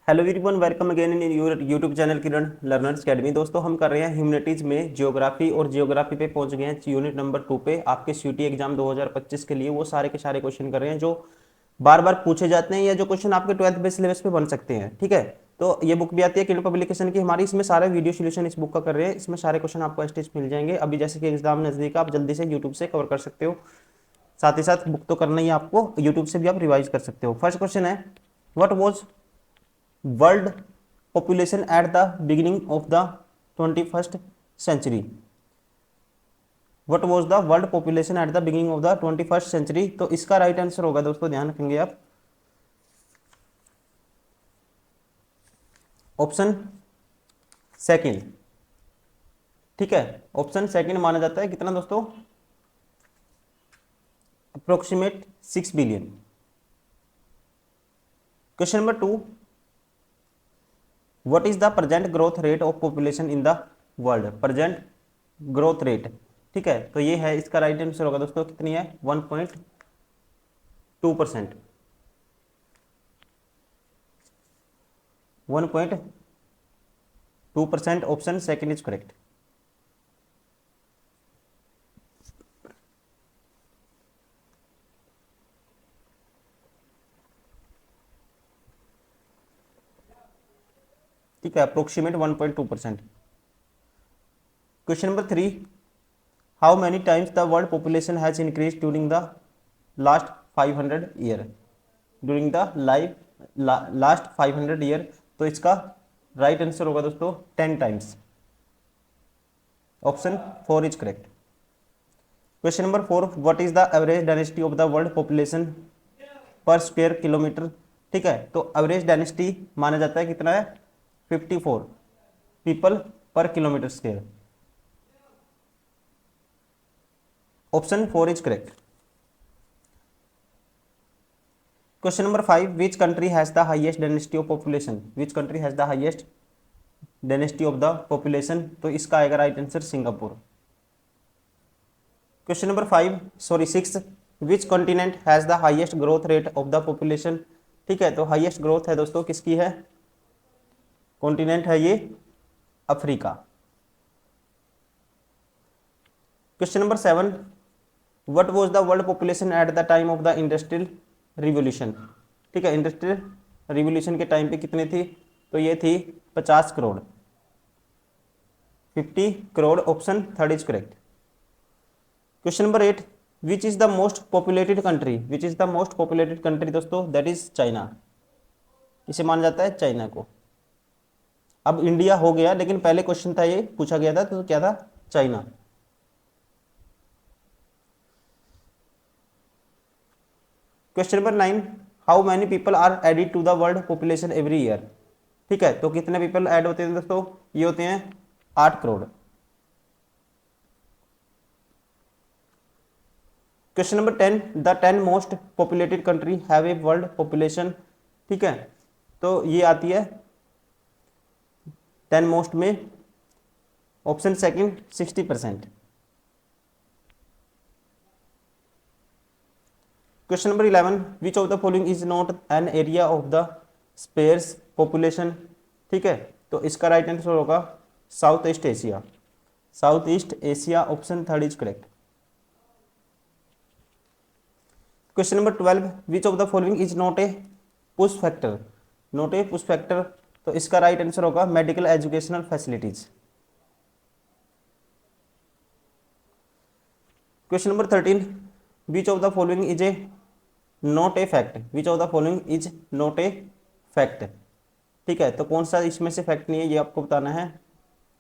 Hello everyone, welcome again in your YouTube channel Kiran learners academy. दोस्तों हम कर रहे हैं ह्यूमैनिटीज में जियोग्राफी और जियोग्राफी पे पहुंच गए हैं यूनिट नंबर 2 पे। आपके सीटी एग्जाम 2025 के लिए वो सारे के सारे क्वेश्चन कर रहे हैं जो बार बार पूछे जाते हैं या जो क्वेश्चन आपके 12th बेस सिलेबस पे बन सकते हैं। ठीक है, तो ये बुक भी आती है किरण पब्लिकेशन की हमारी, इसमें सारे वीडियो सोल्यूशन इस बुक का कर रहे हैं। इसमें सारे क्वेश्चन आपको एस्टेज मिल जाएंगे। अभी जैसे कि एग्जाम नजदीक है, आप जल्दी से यूट्यूब से कवर कर सकते हो। साथ ही साथ बुक तो करना ही है आपको, यूट्यूब से भी आप रिवाइज कर सकते हो। फर्स्ट क्वेश्चन है, what was world population at the beginning of the 21st century? What was the world population at the beginning of the 21st century? तो इसका राइट आंसर होगा दोस्तों, ध्यान रखेंगे आप, ऑप्शन सेकंड। ठीक है, ऑप्शन सेकंड माना जाता है। कितना दोस्तों? Approximate 6 billion. Question number 2, what is the present growth rate of population in the world? Present growth rate, ठीक है, तो ये है, इसका राइट आंसर होगा दोस्तों, कितनी है? 1.2%। 1.2%, ऑप्शन सेकंड इज करेक्ट। ठीक है, approximate 1.2%। Question number 3, how many times the world population has increase during the last 500 year? During the last 500 year, तो इसका राइट आंसर होगा दोस्तों 10 times, option 4 is correct. Question number 4, what is the average density of the world population पर square kilometre? ठीक है, तो average density माना जाता है कितना है? 54 पीपल पर kilometre square, option 4 is correct. Question number 5, which country has the highest density of population? Which country has the highest density of the population? तो इसका आएगा right answer Singapore. Question number 6, which continent has the highest growth rate of the population? ठीक है, तो highest growth है दोस्तों किसकी है? कॉन्टिनेंट है ये Africa. Question number 7, what was the world population at the time of the industrial revolution? ठीक है, इंडस्ट्रियल रिवोल्यूशन के टाइम पे कितनी थी? तो ये थी 50 crore, 50 crore, option third is correct. Question number 8, which is the most populated country? Which is the most populated country दोस्तों? That is China. इसे माना जाता है चाइना को। अब इंडिया हो गया, लेकिन पहले क्वेश्चन था, ये पूछा गया था, तो क्या था? China. Question number 9, how many people are added to the world population every year? ठीक है, तो कितने पीपल ऐड होते हैं दोस्तों? ये होते हैं 8 करोड़। Question number 10, the 10 most populated country have a world population? ठीक है, तो ये आती है 10 मोस्ट में, option second 60%। Question number 11, which of the following is not an area of the sparse population? ठीक है, तो इसका राइट आंसर होगा South East Asia. South East Asia, option third is correct. Question number 12, which of the following is not A push factor? Not a push factor, तो इसका right answer होगा medical educational facilities. Question number 13, which of the following is a not a fact? Which of the following is not a fact? ठीक है, तो कौन सा इसमें से फैक्ट नहीं है, ये आपको बताना है।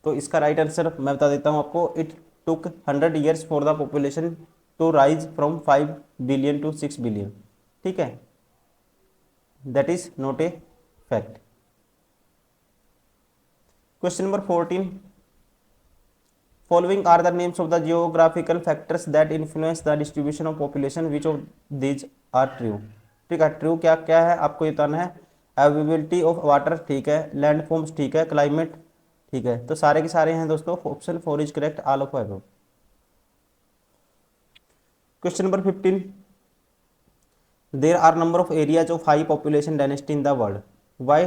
तो इसका राइट आंसर मैं बता देता हूं आपको, it took 100 years for the population to rise from 5 billion to 6 billion. ठीक है, that is not a fact. Question number 14, following are the names of the geographical factors that influence the distribution of population, which of these are true? ठीक है, true क्या क्या है आपको ये बताना है। अवेलेबिलिटी ऑफ वाटर, ठीक है, लैंड फॉर्म्स, ठीक है, क्लाइमेट, ठीक है, तो सारे के सारे हैं दोस्तों, option 4 is correct, all of above. Question number 15, there are number of areas of high population density in the world, why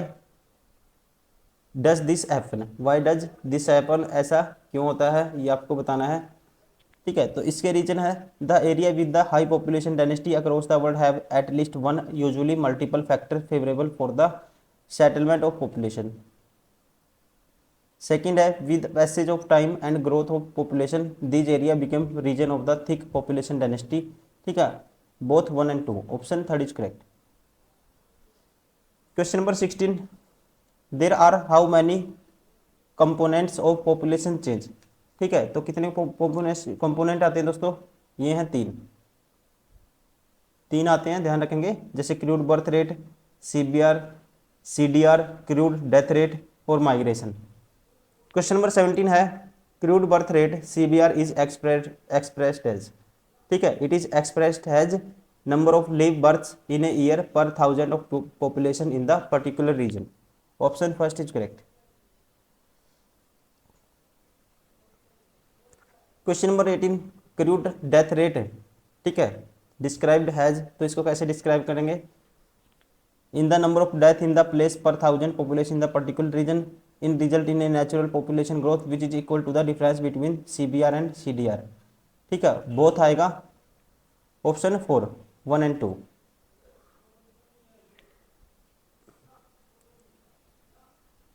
does this happen, why does this happen, ऐसा क्यों होता है ये आपको बताना है। ठीक है, तो इसके रीजन है the area with the high population density across the world have at least one usually multiple factor favourable for the settlement of population. Second है with passage of time and growth of population this area become region of the thick population density. ठीक है, both 1 and 2, option third is correct. Question number 16, there are how many components of population change. ठीक है, तो कितने component आते हैं दोस्तों, ये हैं तीन, तीन आते हैं, ध्यान रखेंगे, जैसे crude birth rate, CBR, CDR, crude death rate और माइग्रेशन। क्वेश्चन नंबर 17 है crude birth rate CBR is expressed as. ठीक है, it is expressed as number of live births in a year per 1000 of population in the particular region. Option first is correct. Question number 18, crude death rate, ठीक है, described has, तो इसको कैसे describe करेंगे, in the number of death in the place per 1000 population in the particular region in result in a natural population growth which is equal to the difference between CBR and CDR. ठीक है, both आएगा, option 4, 1 and 2।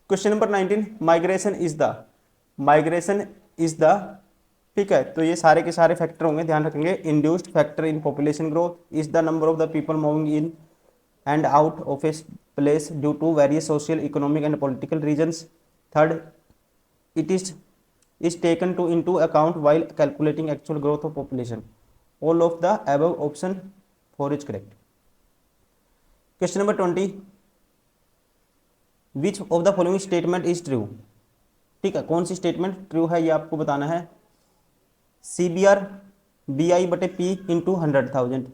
Question number 19, migration is the, ठीक है, तो ये सारे के सारे फैक्टर होंगे, ध्यान रखेंगे। Induced factor in population growth is the number of the people moving in and out of a place due to various social economic and political reasons. Third, it is taken to into account while calculating actual growth of population. All of the above option 4 is correct. Question number 20, which of the following statement is true। ठीक है, कौन सी statement true है ये आपको बताना है। CBR BI/P into 100,000,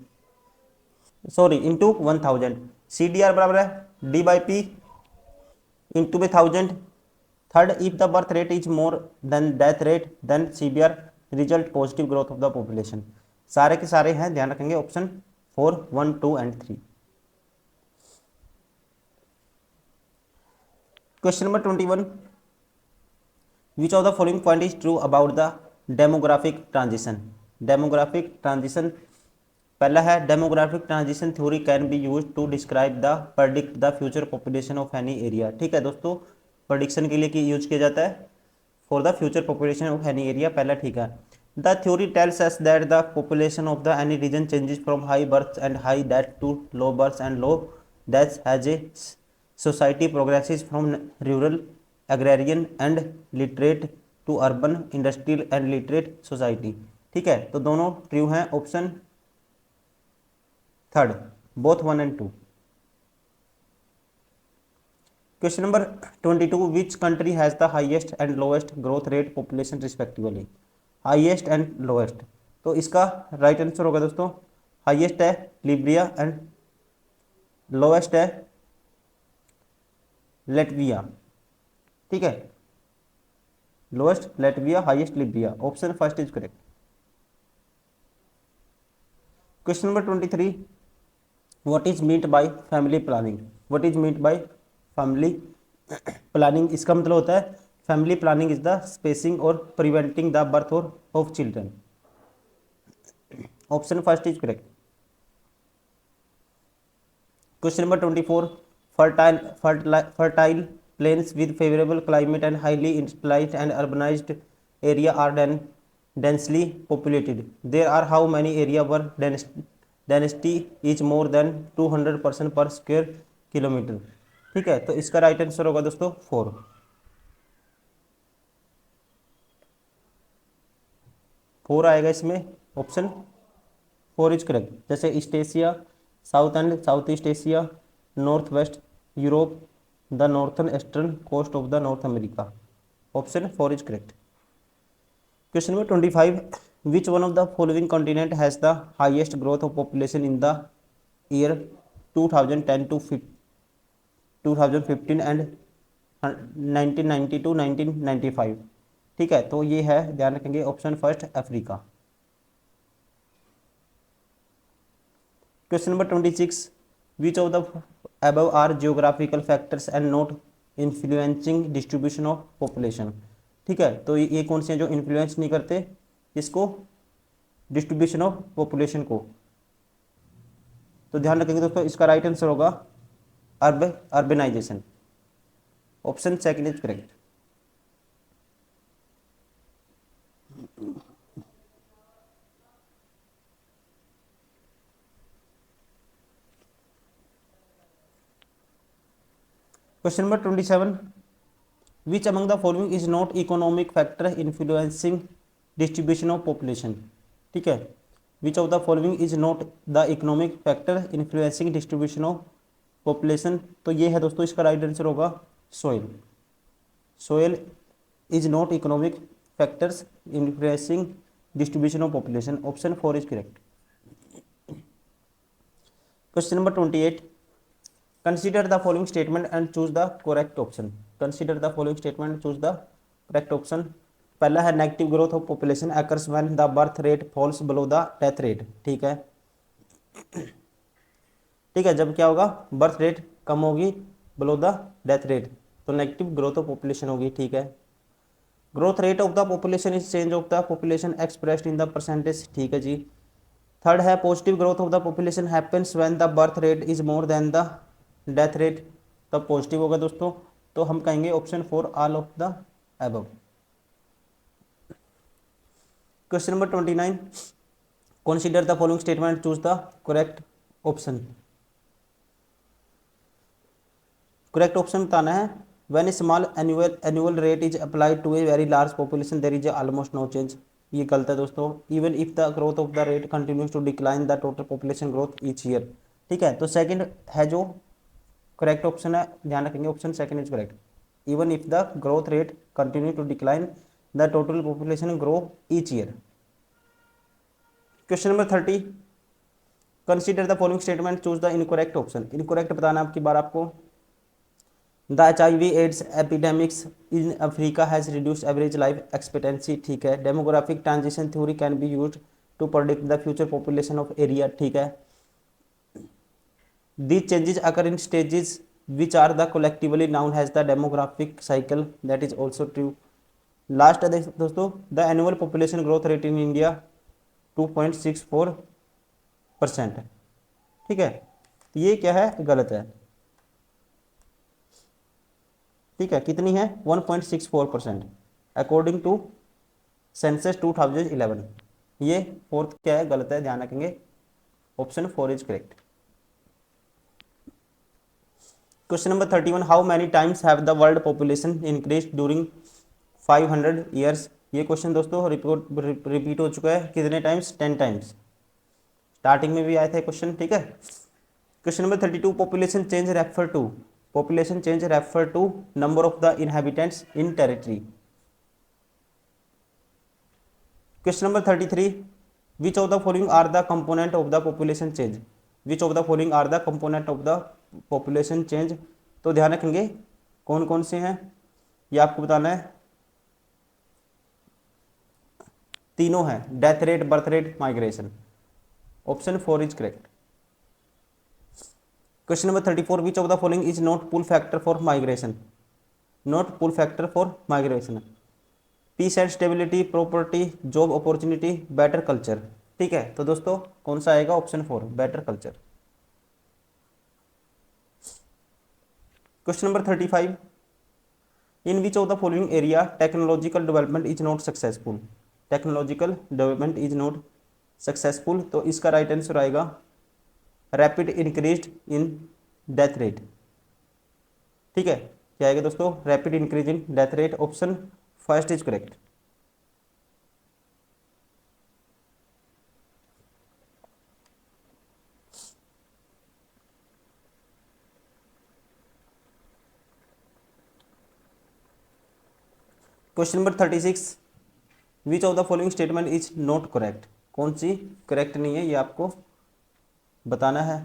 sorry into 1000, CDR बराबर है D/P इंटू में 1000। Third, if the birth rate is more than death rate then CBR result positive growth of the population. सारे के सारे हैं, ध्यान रखेंगे, option 4, 1, 2 and 3। Question number 21, which of the following point is true about the demographic transition. Demographic transition, पहला है demographic transition theory can B use to describe the predict the future population of any area. ठीक है दोस्तों, prediction के लिए use किया जाता है for the future population of any area, पहला ठीक है। The theory tells us that the population of the any region changes from high birth and high death to low birth and low death as a society progresses from rural agrarian and literate to urban industrial and literate society. ठीक है, तो दोनों true हैं, option third, both 1 and 2। Question number 22, which country has the highest and lowest growth rate population respectively. Highest and lowest, तो इसका right answer होगा दोस्तों, highest है लीबिया एंड लोएस्ट है लेटविया। ठीक है, lowest Latvia, highest Libya, option first is correct. Question number 23, what is meant by family planning. What is meant by family planning, इसका मतलब होता है family planning is the spacing और preventing the birth और of children. Option first is correct. Question number 24, fertile plains with favourable climate and highly industrialised and urbanised area are densely populated. There are how many area where density is more than 200% per square kilometre. ठीक है, तो इसका right answer होगा दोस्तों 4। Four आएगा इसमें, option 4 is correct. जैसे East Asia, South and South East Asia, North West Europe, the northern eastern coast of the North America, option 4 is correct. Question number 25, which one of the following continent has the highest growth of population in the year 2010 to 2015 and 1990 to 1995। ठीक है, तो ये है, ध्यान रखेंगे, option first Africa. Question number 26, which of the above are geographical factors and not influencing distribution of population. ठीक है, तो ये कौन से हैं जो इन्फ्लुएंस नहीं करते इसको, डिस्ट्रीब्यूशन ऑफ पॉपुलेशन को। तो ध्यान रखेंगे दोस्तों, इसका राइट आंसर होगा urbanisation. Option second is correct. Question number 27, which among the following is not economic factor influencing distribution of population. ठीक है, which of the following is not the economic factor influencing distribution of population. तो ये है दोस्तों, इसका right answer होगा soil. Soil is not economic factors influencing distribution of population. Option 4 is correct. Question number 28, consider the following statement and choose the correct option. Consider the following statement, choose the correct option. पहला है negative growth of population occurs when the birth rate falls below the death rate. ठीक है, ठीक है, जब क्या होगा, birth rate कम होगी बिलो द डेथ रेट, तो नेगेटिव ग्रोथ ऑफ पॉपुलेशन होगी। ठीक है, growth rate of the population is change of the population expressed in the percentage. ठीक है जी। थर्ड है positive growth of the population happens when the birth rate is more then the death rate, तब positive होगा दोस्तों। तो हम कहेंगे option 4 all of the above. Question number 29, consider the following statement, choose the correct option. Correct option बताना है, when a small annual rate is applied to a very large population there is almost no change. ये गलत है दोस्तों। Even if the growth of the rate continues to decline the total population growth each year. ठीक है, तो second है जो correct option है, ध्यान रखेंगे option second is correct. Even if the growth rate continue to decline the total population grow each year. Question number 30, consider the following statement, choose the incorrect option. Incorrect बताना आपकी बार आपको। The HIV AIDS epidemics in Africa has reduced average life expectancy. ठीक है, demographic transition theory can be used to predict the future population of area. ठीक है, these changes occur in stages which are the collectively known as the demographic cycle, that is also true. Last है दोस्तों, the annual population growth rate in India 2.64%। ठीक है, ये क्या है, गलत है। ठीक है, कितनी है, 1.64% अकॉर्डिंग टू सेंसस 2011। ये फोर्थ क्या है, गलत है, ध्यान रखेंगे। Option 4 is correct. Question number 31, how many times have the world population increase during 500 years. ये क्वेश्चन दोस्तों रिपीट हो चुका है, कितने टाइम्स, 10 टाइम्स। स्टार्टिंग में भी आए थे क्वेश्चन। ठीक है, question number 32, population change refer to. Population change refer to number of the inhabitants in territory. Question number 33, which of the following are the component of the population change. Which of the following are the component of the population change. तो ध्यान रखेंगे कौन कौन से हैं, ये आपको बताना है। तीनों हैं, death rate, birth rate, migration. Option 4 is correct. Question number 34, which of the following is not pull factor for migration. Not pull factor for migration, peace and stability, property, job opportunity, better culture. ठीक है, तो दोस्तों कौन सा आएगा, option 4 better culture. Question number 35, in which of the following area technological development is not successful. Technological development is not successful, तो इसका right answer आएगा rapid increase in death rate. ठीक है, क्या आएगा दोस्तों, rapid increase in death rate. Option first is correct. Question number 36, which of the following statement is not correct. कौन C correct नहीं है, ये आपको बताना है।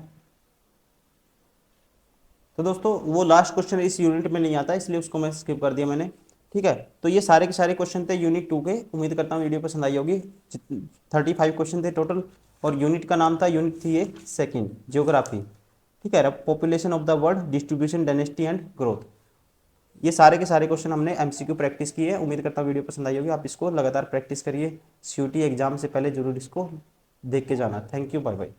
तो दोस्तों वो लास्ट क्वेश्चन इस यूनिट में नहीं आता, इसलिए उसको मैं स्किप कर दिया मैंने। ठीक है, तो ये सारे के सारे क्वेश्चन थे यूनिट 2 के। उम्मीद करता हूँ वीडियो पसंद आई होगी। 35 क्वेश्चन थे टोटल, और यूनिट का नाम था, यूनिट थी ये सेकंड, ज्योग्राफी। ठीक है, population of the world, distribution, dynasty and growth. ये सारे के सारे क्वेश्चन हमने एमसीक्यू प्रैक्टिस किए हैं। उम्मीद करता हूँ वीडियो पसंद आई होगी। आप इसको लगातार प्रैक्टिस करिए, सीयूटी एग्जाम से पहले जरूर इसको देख के जाना। Thank you, bye bye.